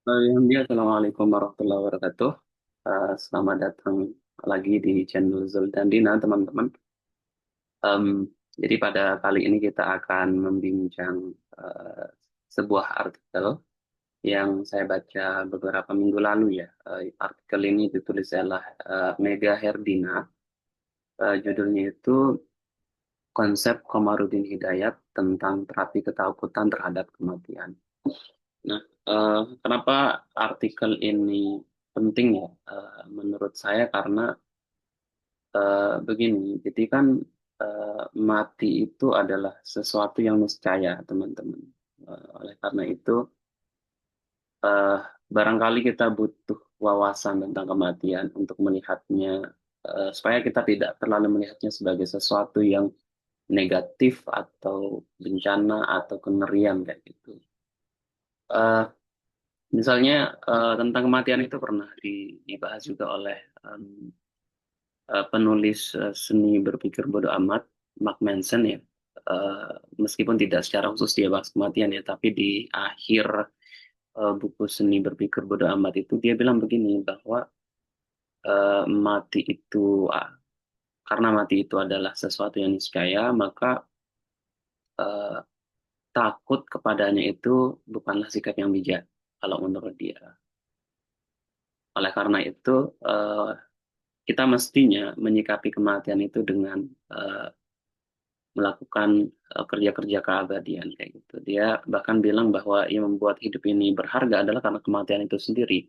Assalamualaikum warahmatullahi wabarakatuh. Selamat datang lagi di channel Zul dan Dina, teman-teman. Em, jadi pada kali ini kita akan membincang eh, sebuah artikel yang saya baca beberapa minggu lalu ya. Artikel ini ditulis oleh Mega Herdina. Judulnya itu Konsep Komarudin Hidayat tentang Terapi Ketakutan Terhadap Kematian. Nah, kenapa artikel ini penting ya? Menurut saya karena begini, jadi kan mati itu adalah sesuatu yang niscaya, teman-teman. Oleh karena itu, eh, barangkali kita butuh wawasan tentang kematian untuk melihatnya, supaya kita tidak terlalu melihatnya sebagai sesuatu yang negatif atau bencana atau kengerian kayak gitu. Eh, Misalnya tentang kematian itu pernah dibahas juga oleh em, penulis seni berpikir bodoh amat, Mark Manson ya. Eh, Meskipun tidak secara khusus dia bahas kematian ya, tapi di akhir buku seni berpikir bodoh amat itu dia bilang begini bahwa mati itu karena mati itu adalah sesuatu yang niscaya, maka eh, takut kepadanya itu bukanlah sikap yang bijak kalau menurut dia. Oleh karena itu, eh, kita mestinya menyikapi kematian itu dengan eh, melakukan kerja-kerja keabadian kayak gitu. Dia bahkan bilang bahwa yang membuat hidup ini berharga adalah karena kematian itu sendiri.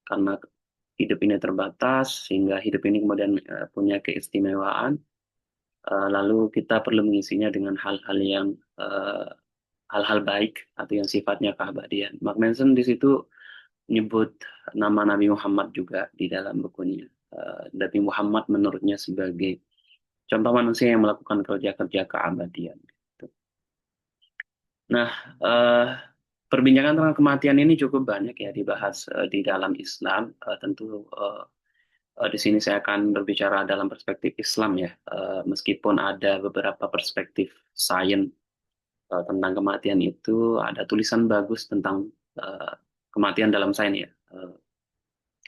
Karena hidup ini terbatas sehingga hidup ini kemudian punya keistimewaan. Lalu kita perlu mengisinya dengan hal-hal yang eh, hal-hal baik atau yang sifatnya keabadian. Mark Manson di situ nyebut nama Nabi Muhammad juga di dalam bukunya. Nabi Muhammad menurutnya sebagai contoh manusia yang melakukan kerja-kerja keabadian. Gitu. Nah, eh, perbincangan tentang kematian ini cukup banyak ya dibahas di dalam Islam. Tentu di sini saya akan berbicara dalam perspektif Islam ya, meskipun ada beberapa perspektif sains tentang kematian itu, ada tulisan bagus tentang eh, kematian dalam sains ya.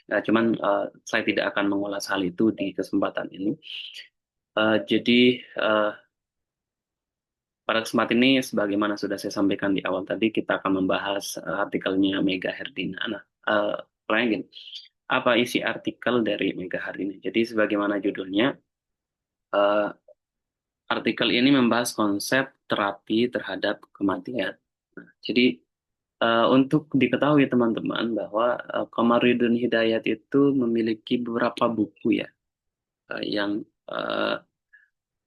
Cuman saya tidak akan mengulas hal itu di kesempatan ini. Jadi eh, pada kesempatan ini, sebagaimana sudah saya sampaikan di awal tadi, kita akan membahas artikelnya Mega Herdina. Nah, pertanyaan gini, apa isi artikel dari Mega Herdina? Jadi, sebagaimana judulnya, eh, artikel ini membahas konsep terapi terhadap kematian. Nah, jadi, untuk diketahui teman-teman bahwa Komarudin Hidayat itu memiliki beberapa buku ya, yang eh,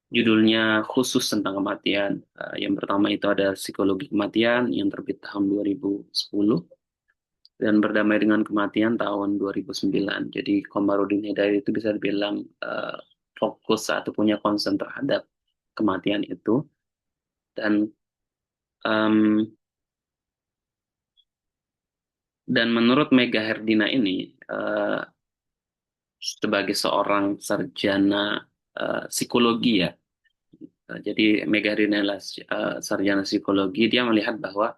judulnya khusus tentang kematian. Yang pertama itu ada Psikologi Kematian yang terbit tahun 2010 dan Berdamai dengan Kematian tahun 2009. Jadi Komarudin Hidayat itu bisa dibilang fokus atau punya concern terhadap kematian itu. Dan em, dan menurut Mega Herdina ini sebagai seorang sarjana psikologi ya. Jadi Mega Herdina adalah sarjana psikologi. Dia melihat bahwa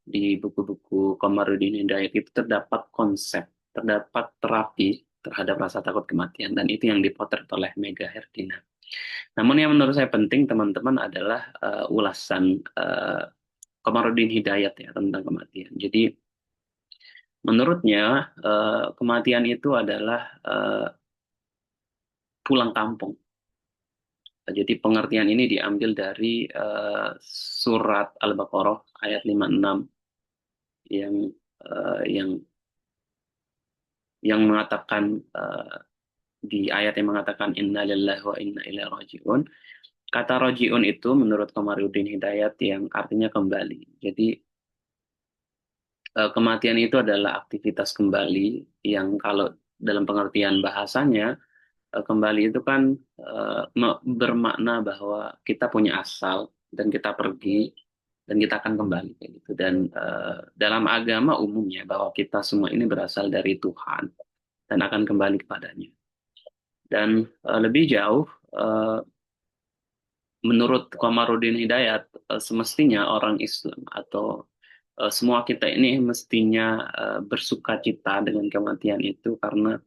di buku-buku Komarudin Hidayat itu terdapat konsep, terdapat terapi terhadap rasa takut kematian, dan itu yang dipotret oleh Mega Herdina. Namun yang menurut saya penting teman-teman adalah ulasan Komarudin Hidayat ya tentang kematian. Jadi menurutnya kematian itu adalah pulang kampung. Jadi pengertian ini diambil dari surat Al-Baqarah ayat 56 yang yang mengatakan di ayat yang mengatakan inna lillahi wa inna ilaihi rajiun. Kata rajiun itu menurut Komarudin Hidayat yang artinya kembali. Jadi kematian itu adalah aktivitas kembali yang kalau dalam pengertian bahasanya kembali itu kan bermakna bahwa kita punya asal dan kita pergi dan kita akan kembali kayak gitu. Dan dalam agama umumnya bahwa kita semua ini berasal dari Tuhan dan akan kembali kepadanya. Dan lebih jauh, eh, menurut Komarudin Hidayat, semestinya orang Islam atau semua kita ini mestinya bersuka cita dengan kematian itu karena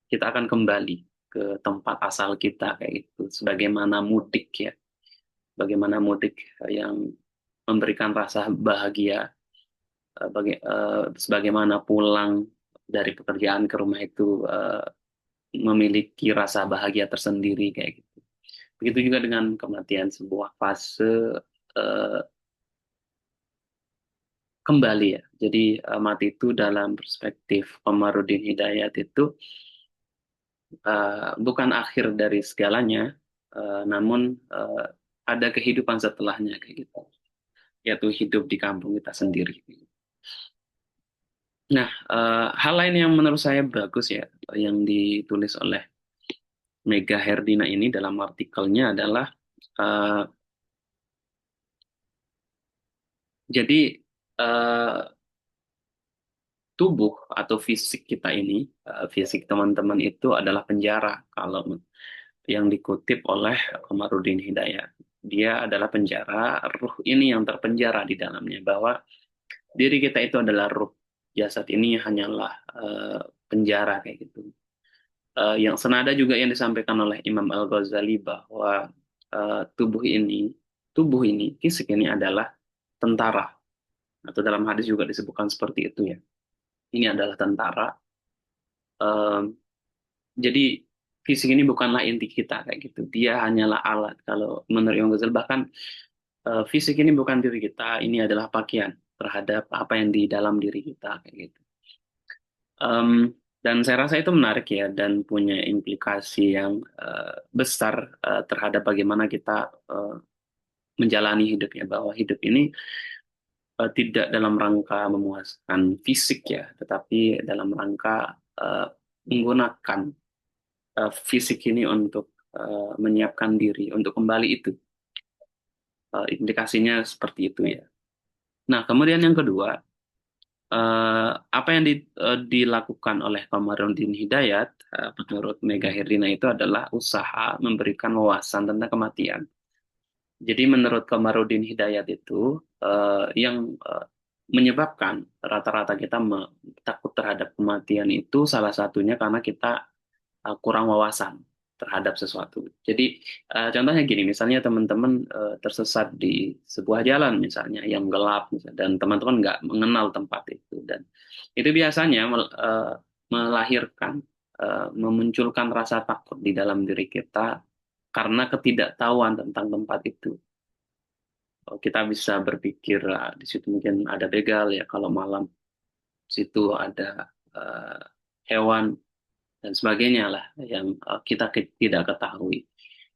kita akan kembali ke tempat asal kita kayak gitu. Sebagaimana mudik ya, bagaimana mudik yang memberikan rasa bahagia, sebagaimana pulang dari pekerjaan ke rumah itu memiliki rasa bahagia tersendiri kayak gitu. Begitu juga dengan kematian, sebuah fase eh, kembali ya. Jadi mati itu dalam perspektif Komarudin Hidayat itu bukan akhir dari segalanya, namun ada kehidupan setelahnya kayak gitu, yaitu hidup di kampung kita sendiri. Nah, hal lain yang menurut saya bagus ya, yang ditulis oleh Mega Herdina ini dalam artikelnya adalah eh, jadi eh, tubuh atau fisik kita ini, fisik teman-teman itu adalah penjara. Kalau yang dikutip oleh Komarudin Hidayat, dia adalah penjara, ruh ini yang terpenjara di dalamnya, bahwa diri kita itu adalah ruh, jasad ini hanyalah penjara kayak gitu. Yang senada juga yang disampaikan oleh Imam Al-Ghazali bahwa tubuh ini, fisik ini adalah tentara, atau dalam hadis juga disebutkan seperti itu ya. Ini adalah tentara. Em, jadi fisik ini bukanlah inti kita kayak gitu. Dia hanyalah alat. Kalau menurut Imam Ghazali bahkan fisik ini bukan diri kita, ini adalah pakaian terhadap apa yang di dalam diri kita kayak gitu. Em, dan saya rasa itu menarik ya, dan punya implikasi yang besar terhadap bagaimana kita eh, menjalani hidupnya, bahwa hidup ini tidak dalam rangka memuaskan fisik ya, tetapi dalam rangka menggunakan fisik ini untuk menyiapkan diri untuk kembali itu. Implikasinya seperti itu ya. Nah, kemudian yang kedua, apa yang dilakukan oleh Komarudin Hidayat menurut Mega Herdina itu adalah usaha memberikan wawasan tentang kematian. Jadi menurut Komarudin Hidayat itu yang menyebabkan rata-rata kita takut terhadap kematian itu salah satunya karena kita kurang wawasan terhadap sesuatu. Jadi contohnya gini, misalnya teman-teman tersesat di sebuah jalan misalnya yang gelap misalnya, dan teman-teman nggak mengenal tempat itu, dan itu biasanya melahirkan, memunculkan rasa takut di dalam diri kita karena ketidaktahuan tentang tempat itu. Kita bisa berpikir di situ mungkin ada begal ya kalau malam, di situ ada eh, hewan dan sebagainya lah yang kita tidak ketahui.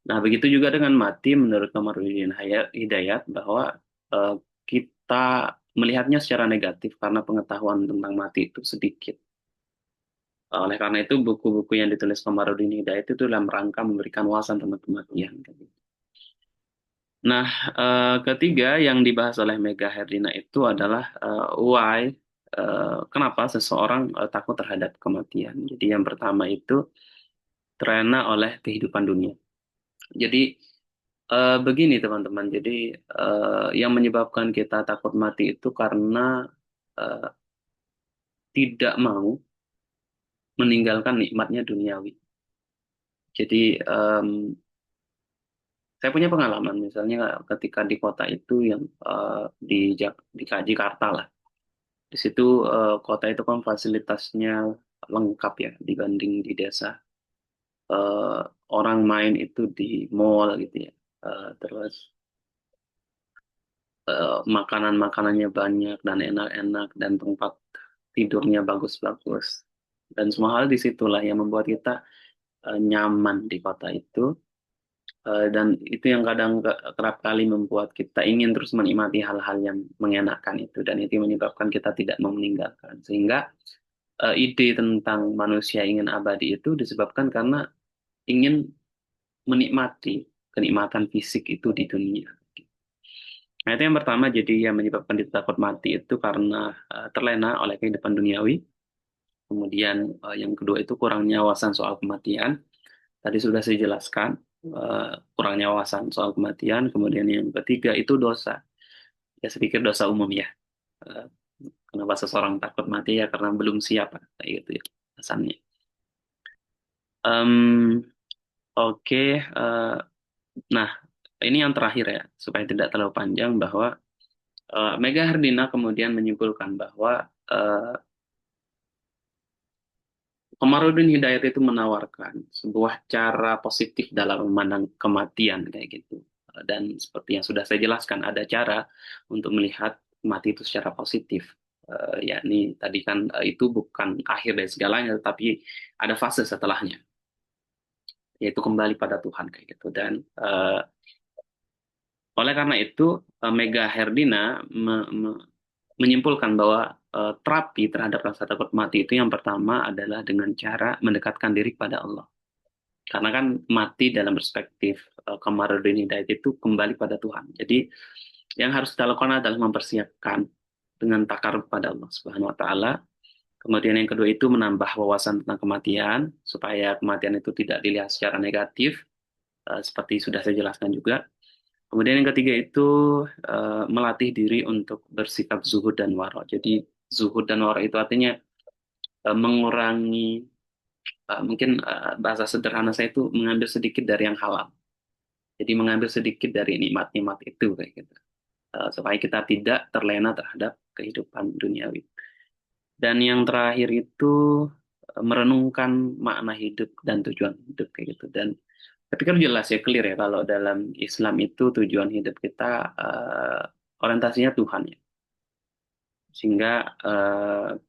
Nah, begitu juga dengan mati menurut Kamarudin Hidayat, bahwa eh, kita melihatnya secara negatif karena pengetahuan tentang mati itu sedikit. Oleh karena itu, buku-buku yang ditulis Kamarudin Hidayat itu dalam rangka memberikan wawasan tentang kematian. Nah, ketiga yang dibahas oleh Mega Herdina itu adalah why, kenapa seseorang takut terhadap kematian. Jadi yang pertama itu terlena oleh kehidupan dunia. Jadi begini teman-teman, jadi yang menyebabkan kita takut mati itu karena eh, tidak mau meninggalkan nikmatnya duniawi. Jadi saya punya pengalaman misalnya ketika di kota itu yang di Jakarta lah. Di situ kota itu kan fasilitasnya lengkap ya dibanding di desa. Eh, Orang main itu di mall gitu ya. Terus makanan-makanannya banyak dan enak-enak dan tempat tidurnya bagus-bagus. Dan semua hal disitulah yang membuat kita nyaman di kota itu. Dan itu yang kadang kerap kali membuat kita ingin terus menikmati hal-hal yang mengenakan itu. Dan itu menyebabkan kita tidak mau meninggalkan. Sehingga ide tentang manusia ingin abadi itu disebabkan karena ingin menikmati kenikmatan fisik itu di dunia. Nah, itu yang pertama, jadi yang menyebabkan kita takut mati itu karena terlena oleh kehidupan duniawi. Kemudian yang kedua itu kurangnya wawasan soal kematian. Tadi sudah saya jelaskan, kurangnya wawasan soal kematian. Kemudian yang ketiga itu dosa. Ya, saya pikir dosa umum ya. Kenapa seseorang takut mati ya karena belum siap kayak gitu ya alasannya. Em, oke, nah ini yang terakhir ya supaya tidak terlalu panjang bahwa Mega Hardina kemudian menyimpulkan bahwa eh, Komarudin Hidayat itu menawarkan sebuah cara positif dalam memandang kematian kayak gitu. Dan seperti yang sudah saya jelaskan, ada cara untuk melihat mati itu secara positif. Yakni tadi kan itu bukan akhir dari segalanya, tetapi ada fase setelahnya, yaitu kembali pada Tuhan kayak gitu. Dan oleh karena itu, Mega Herdina menyimpulkan bahwa terapi terhadap rasa takut mati itu yang pertama adalah dengan cara mendekatkan diri pada Allah. Karena kan mati dalam perspektif Kamarudin Hidayat itu kembali pada Tuhan. Jadi yang harus kita lakukan adalah mempersiapkan dengan takarub pada Allah Subhanahu wa taala. Kemudian yang kedua itu menambah wawasan tentang kematian supaya kematian itu tidak dilihat secara negatif seperti sudah saya jelaskan juga. Kemudian yang ketiga itu melatih diri untuk bersikap zuhud dan waro. Jadi zuhud dan waro itu artinya mengurangi mungkin bahasa sederhana saya itu mengambil sedikit dari yang halal. Jadi mengambil sedikit dari nikmat-nikmat itu kayak gitu. Supaya kita tidak terlena terhadap kehidupan duniawi. Dan yang terakhir itu merenungkan makna hidup dan tujuan hidup kayak gitu. Dan tapi kan jelas ya clear ya kalau dalam Islam itu tujuan hidup kita orientasinya Tuhan ya. Sehingga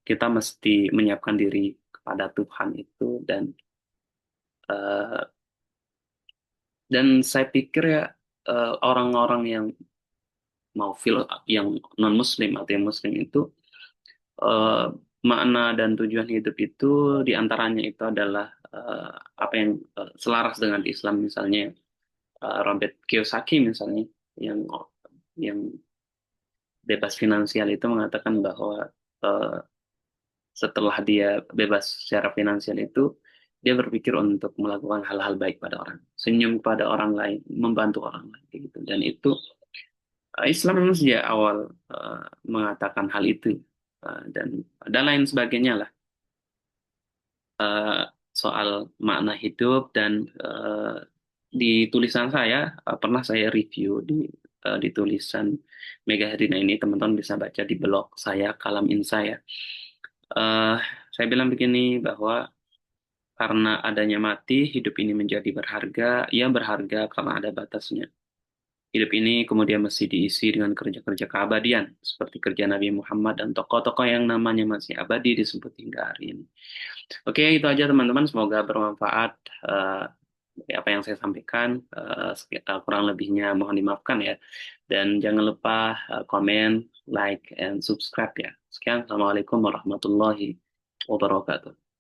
kita mesti menyiapkan diri kepada Tuhan itu eh, dan saya pikir ya orang-orang yang mau feel yang non Muslim atau yang Muslim itu eh, makna dan tujuan hidup itu diantaranya itu adalah apa yang selaras dengan Islam misalnya Robert Kiyosaki misalnya yang yang bebas finansial itu mengatakan bahwa eh, setelah dia bebas secara finansial itu dia berpikir untuk melakukan hal-hal baik pada orang, senyum pada orang lain, membantu orang lain kayak gitu. Dan itu Islam memang sejak awal mengatakan hal itu dan lain sebagainya lah eh, soal makna hidup dan di tulisan saya pernah saya review di tulisan Mega Herina ini teman-teman bisa baca di blog saya Kalam Insa ya. Eh, saya bilang begini bahwa karena adanya mati hidup ini menjadi berharga, ya berharga karena ada batasnya. Hidup ini kemudian mesti diisi dengan kerja-kerja keabadian, seperti kerja Nabi Muhammad dan tokoh-tokoh yang namanya masih abadi disebut hingga hari ini. Oke, itu aja teman-teman. Semoga bermanfaat dari apa yang saya sampaikan. Kurang lebihnya mohon dimaafkan ya. Dan jangan lupa komen, like, and subscribe ya. Sekian, Assalamualaikum warahmatullahi wabarakatuh.